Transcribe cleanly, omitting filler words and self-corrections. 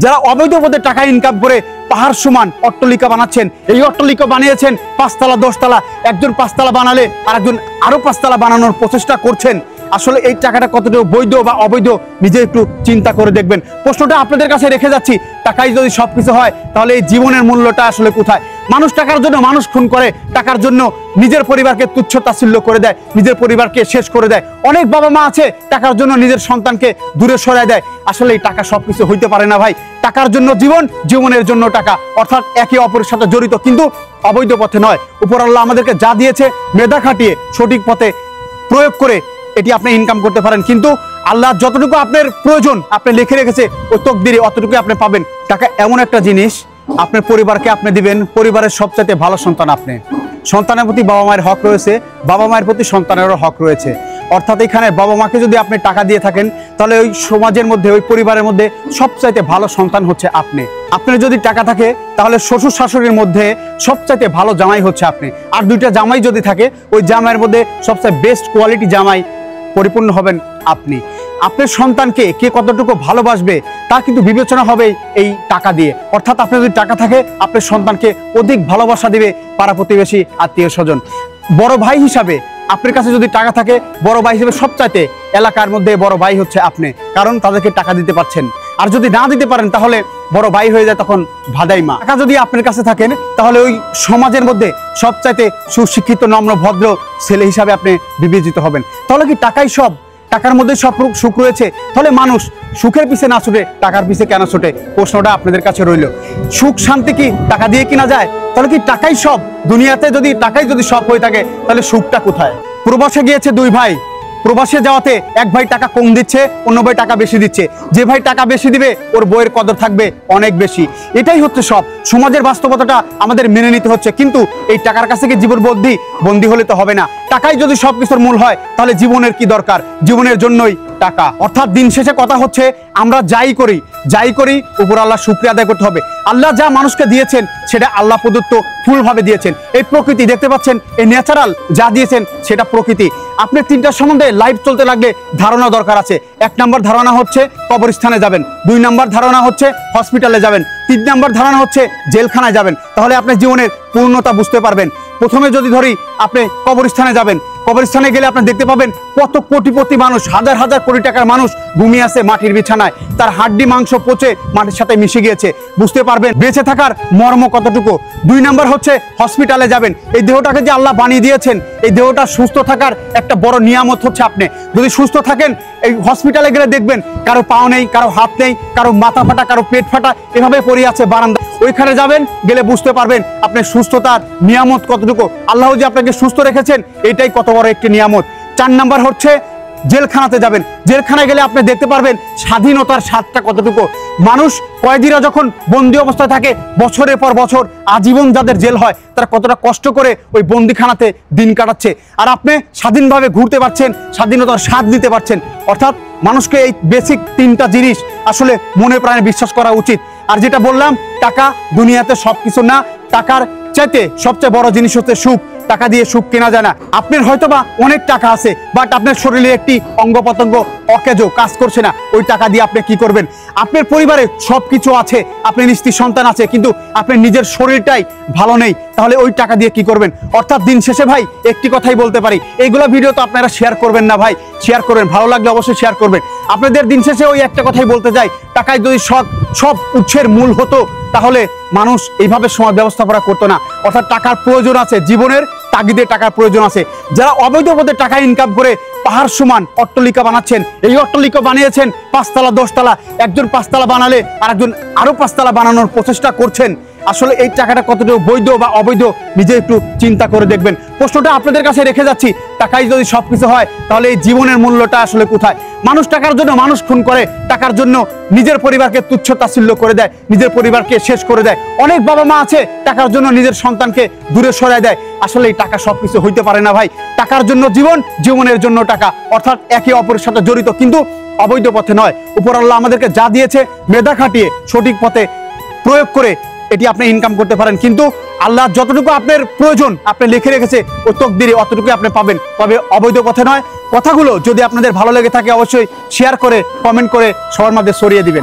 যারা অবৈধ পথে টাকা ইনকাম করে পাহাড় সমান অট্টালিকা বানাচ্ছেন, এই অট্টালিকা বানিয়েছেন 5 তলা 10 তলা, একজন 5 তলা বানালে আরেকজন আরো 5 তলা বানানোর প্রচেষ্টা করছেন। আসলে এই টাকাটা কতটুকু বৈধ বা অবৈধ নিজে একটু চিন্তা করে দেখবেন। প্রশ্নটা আপনাদের কাছে রেখে যাচ্ছি, টাকাই যদি সবকিছু হয় তাহলে এই জীবনের মূল্যটা আসলে কোথায়? মানুষ টাকার জন্য মানুষ খুন করে, টাকার জন্য নিজের পরিবারকে তুচ্ছ তাচ্ছিল্য করে দেয়, নিজের পরিবারকে শেষ করে দেয়। অনেক বাবা মা আছে টাকার জন্য নিজের সন্তানকে দূরে সরায় দেয়। আসলে এই টাকা সবকিছু হইতে পারে না ভাই। টাকার জন্য জীবন, জীবনের জন্য টাকা, অর্থাৎ একে অপরের সাথে জড়িত, কিন্তু অবৈধ পথে নয়। উপরআল্লাহ আমাদেরকে যা দিয়েছে মেধা খাটিয়ে সঠিক পথে প্রয়োগ করে এটি আপনি ইনকাম করতে পারেন। কিন্তু আল্লাহ যতটুকু আপনার প্রয়োজন আপনি লিখে রেখেছে ওই তকদিরে অতটুকু আপনি পাবেন। টাকা এমন একটা জিনিস, আপনার পরিবারকে আপনি দিবেন, পরিবারের সবচাইতে ভালো সন্তান আপনি। সন্তানের প্রতি বাবা মায়ের হক রয়েছে, বাবা মায়ের প্রতি সন্তানেরও হক রয়েছে। অর্থাৎ এখানে বাবা মাকে যদি আপনি টাকা দিয়ে থাকেন তাহলে ওই সমাজের মধ্যে, ওই পরিবারের মধ্যে সবচাইতে ভালো সন্তান হচ্ছে আপনি। আপনার যদি টাকা থাকে তাহলে শ্বশুর শাশুড়ির মধ্যে সবচাইতে ভালো জামাই হচ্ছে আপনি। আর 2টা জামাই যদি থাকে ওই জামাইয়ের মধ্যে সবচেয়ে বেস্ট কোয়ালিটি জামাই পরিপূর্ণ হবেন আপনি। আপনার সন্তানকে কে কতটুকু ভালোবাসবে তা কিন্তু বিবেচনা হবে এই টাকা দিয়ে। অর্থাৎ আপনার যদি টাকা থাকে আপনার সন্তানকে অধিক ভালোবাসা দিবে পাড়া প্রতিবেশী, আত্মীয় স্বজন। বড় ভাই হিসাবে আপনার কাছে যদি টাকা থাকে, বড় ভাই হিসেবে সবচাইতে এলাকার মধ্যে বড় ভাই হচ্ছে আপনি, কারণ তাদেরকে টাকা দিতে পারছেন। আর যদি না দিতে পারেন তাহলে বড় ভাই হয়ে যায় তখন ভাদাই মা। টাকা যদি আপনার কাছে থাকেন তাহলে ওই সমাজের মধ্যে সবচাইতে সুশিক্ষিত নম্র ভদ্র ছেলে হিসাবে আপনি বিবেচিত হবেন। তাহলে কি টাকাই সব? টাকার মধ্যে সব সুখ রয়েছে? তাহলে মানুষ সুখের পিছে না ছুটে টাকার পিছে কেন ছুটে? প্রশ্নটা আপনাদের কাছে রইল। সুখ শান্তি কি টাকা দিয়ে কিনা যায়? তাহলে কি টাকাই সব? দুনিয়াতে যদি টাকাই যদি সব হয়ে থাকে তাহলে সুখটা কোথায়? প্রবাসে গিয়েছে 2 ভাই, প্রবাসে যাওয়াতে এক ভাই টাকা কম দিচ্ছে, অন্য ভাই টাকা বেশি দিচ্ছে। যে ভাই টাকা বেশি দিবে ওর বইয়ের কদর থাকবে অনেক বেশি। এটাই হচ্ছে সব সমাজের বাস্তবতাটা আমাদের মেনে নিতে হচ্ছে। কিন্তু এই টাকার কাছে কি জীবন বন্দী হলে তো হবে না। টাকাই যদি সবকিছুর মূল হয় তাহলে জীবনের কি দরকার? জীবনের জন্যই টাকা। অর্থাৎ দিন শেষে কথা হচ্ছে আমরা যাই করি উপর আল্লাহ শুকরিয়া আদায় করতে হবে। আল্লাহ যা মানুষকে দিয়েছেন সেটা আল্লাহ প্রদত্ত ফুলভাবে দিয়েছেন। এই প্রকৃতি দেখতে পাচ্ছেন, এই ন্যাচারাল যা দিয়েছেন সেটা প্রকৃতি। আপনি 3টা সম্বন্ধে লাইফ চলতে লাগলে ধারণা দরকার আছে। 1 নম্বর ধারণা হচ্ছে কবরস্থানে যাবেন, 2 নম্বর ধারণা হচ্ছে হসপিটালে যাবেন, 3 নম্বর ধারণা হচ্ছে জেলখানায় যাবেন। তাহলে আপনি জীবনের পূর্ণতা বুঝতে পারবেন। প্রথমে যদি ধরি আপনি কবরস্থানে যাবেন, কবরস্থানে গেলে আপনি দেখতে পাবেন কত কোটিপতি মানুষ, হাজার হাজার কোটি টাকার মানুষ ঘুমিয়ে আছে মাটির বিছানায়, তার হাড্ডি মাংস পচে মাটির সাথে মিশে গিয়েছে। বুঝতে পারবেন বেঁচে থাকার মর্ম কতটুকু। 2 নম্বর হচ্ছে হসপিটালে যাবেন। এই দেহটাকে যে আল্লাহ বানিয়ে দিয়েছেন, এই দেহটা সুস্থ থাকার একটা বড় নিয়ামত হচ্ছে আপনি। যদি সুস্থ থাকেন এই হসপিটালে গেলে দেখবেন কারো পাও নেই, কারো হাত নেই, কারো মাথা ফাটা, কারো পেট ফাটা, এভাবে পড়ে আছে বারান্দা। ওইখানে যাবেন, গেলে বুঝতে পারবেন আপনার সুস্থতার নিয়ামত কতটুকু। আল্লাহ যে আপনাকে সুস্থ রেখেছেন এটাই কত বড় একটি নিয়ামত। 4 নম্বর হচ্ছে জেলখানাতে যাবেন। জেলখানায় গেলে আপনি দেখতে পারবেন স্বাধীনতার স্বাদটা কতটুকু। মানুষ কয়েদিরা যখন বন্দি অবস্থায় থাকে বছরের পর বছর আজীবন যাদের জেল হয় তারা কতটা কষ্ট করে ওই বন্দিখানাতে দিন কাটাচ্ছে, আর আপনি স্বাধীনভাবে ঘুরতে পারছেন, স্বাধীনতার স্বাদ নিতে পারছেন। অর্থাৎ মানুষকে এই বেসিক 3টা জিনিস আসলে মনে প্রাণে বিশ্বাস করা উচিত। আর যেটা বললাম, টাকা দুনিয়াতে সবকিছু না, টাকার চাইতে সবচেয়ে বড় জিনিস হচ্ছে সুখ। টাকা দিয়ে সুখ কেনা যায় না। আপনার হয়তোবা অনেক টাকা আছে, বাট আপনার শরীরে একটি অঙ্গ প্রত্যঙ্গ অকেজো কাজ করছে না, ওই টাকা দিয়ে আপনি কি করবেন? আপনার পরিবারে সবকিছু আছে, আপনার স্ত্রী সন্তান আছে, কিন্তু আপনার নিজের শরীরটাই ভালো নেই, তাহলে ওই টাকা দিয়ে কি করবেন? অর্থাৎ দিন শেষে ভাই একটি কথাই বলতে পারি, এইগুলো ভিডিও তো আপনারা শেয়ার করবেন না ভাই, শেয়ার করবেন, ভালো লাগলে অবশ্যই শেয়ার করবেন। আপনাদের দিন শেষে ওই একটা কথাই বলতে চাই, টাকায় যদি সব উৎসের মূল হতো তাহলে মানুষ এইভাবে সমাজ ব্যবস্থাপনা করতো না। অর্থাৎ টাকার প্রয়োজন আছে, জীবনের তাগিদে টাকার প্রয়োজন আছে। যারা অবৈধ পথে টাকা ইনকাম করে পাহাড় সমান অট্টালিকা বানাচ্ছেন, এই অট্টালিকা বানিয়েছেন 5 তলা 10 তলা, একজন 5 তলা বানালে আরেকজন আরো 5 তলা বানানোর প্রচেষ্টা করছেন। আসলে এই টাকাটা কতটুকু বৈধ বা অবৈধ নিজে একটু চিন্তা করে দেখবেন। প্রশ্নটা আপনাদের কাছে রেখে যাচ্ছি, টাকাই যদি সবকিছু হয় তাহলে এই জীবনের মূল্যটা আসলে কোথায়? মানুষ টাকার জন্য মানুষ খুন করে, টাকার জন্য নিজের পরিবারকে তুচ্ছ তাচ্ছিল্য করে দেয়, নিজের পরিবারকে শেষ করে দেয়। অনেক বাবা মা আছে টাকার জন্য নিজের সন্তানকে দূরে সরায় দেয়। আসলে এই টাকা সবকিছু হইতে পারে না ভাই। টাকার জন্য জীবন, জীবনের জন্য টাকা, অর্থাৎ একে অপরের সাথে জড়িত, কিন্তু অবৈধ পথে নয়। উপরআল্লাহ আমাদেরকে যা দিয়েছে মেধা খাটিয়ে সঠিক পথে প্রয়োগ করে এটি আপনি ইনকাম করতে পারেন। কিন্তু আল্লাহ যতটুকু আপনার প্রয়োজন আপনি লিখে রেখেছে ওই তকদিরে অতটুকু আপনি পাবেন, তবে অবৈধ পথে নয়। কথাগুলো যদি আপনাদের ভালো লেগে থাকে অবশ্যই শেয়ার করে কমেন্ট করে সবার মধ্যে ছড়িয়ে দিবেন।